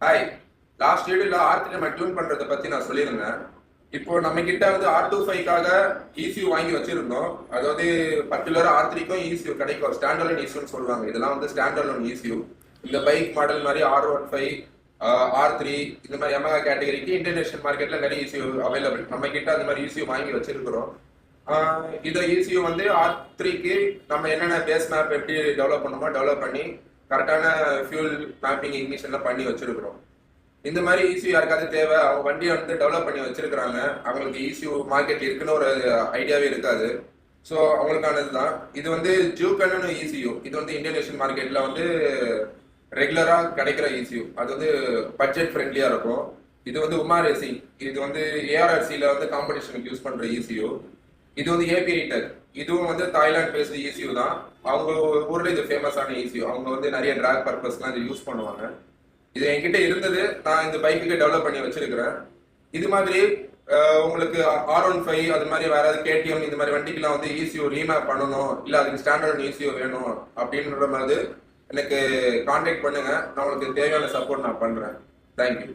Hi. Last வீடியோல R3 நம்ம tune பண்றதை பத்தி நான் சொல்லியிருந்தேன். இப்போ நம்ம கிட்ட வந்து R25க்காக ECU வாங்கி வச்சிருந்தோம். அதாவது பர்டிகுலரா R3க்கும் ECU கிடைக்கும். ஸ்டாண்டர்ட் ECUன்னு சொல்லுவாங்க. இதெல்லாம் வந்து ஸ்டாண்டர்ட் ECU. இந்த பைக் மாடல் மாதிரி R15, R3 இந்த மாதிரி Yamaha கேட்டகரிக்கு இன்டர்நேஷனல் மார்க்கெட்ல நிறைய ECU அவைலபிள். நம்ம கிட்ட அந்த மாதிரி ECU வாங்கி வச்சிருக்கிறோம். இந்த ECU வந்து R3க்கு நம்ம என்னென்ன பேஸ் மேப் எப்படி டெவலப் பண்ணுமோ டெவலப் பண்ணி கரெக்டான ஃபியூல் மேப்பிங் இக்னிஷன்லாம் பண்ணி வச்சிருக்கிறோம். இந்த மாதிரி ECU யாருக்காவது தேவை, அவங்க வண்டியை வந்து டெவலப் பண்ணி வச்சிருக்கிறாங்க, அவங்களுக்கு ECU மார்க்கெட் இருக்குன்னு ஒரு ஐடியாவே இருக்காது. ஸோ அவங்களுக்கானது தான் இது வந்து ஜூக்கன்னு ECU. இது வந்து இந்தியன் மார்க்கெட்ல வந்து ரெகுலரா கிடைக்கிற ECU. அது வந்து பட்ஜெட் ஃப்ரெண்ட்லியா இருக்கும். இது வந்து உமா ரேசிங், இது வந்து ARRCல வந்து காம்படிஷனுக்கு யூஸ் பண்ற ECU. இது வந்து ஏபி ரீட்டர், இதுவும் வந்து தாய்லாந்து பேஸ்டு ECU தான். அவங்க ஊர்ல இது ஃபேமஸான ECU. அவங்க வந்து நிறைய டிராக் பர்பஸ்லாம் இது யூஸ் பண்ணுவாங்க. இது என்கிட்ட இருந்தது, நான் இந்த பைக்குக்கு டெவலப் பண்ணி வச்சிருக்கிறேன். இது மாதிரி உங்களுக்கு R15 அது மாதிரி வேற ஏதாவது KTM இந்த மாதிரி வண்டிக்கெல்லாம் வந்து ECU ரீமேப் பண்ணணும், இல்லை அதுக்கு ஸ்டாண்டர்ட் ECU வேணும் அப்படின்ற மாதிரி எனக்கு கான்டாக்ட் பண்ணுங்க. நான் உங்களுக்கு தேவையான சப்போர்ட் நான் பண்றேன். தேங்க்யூ.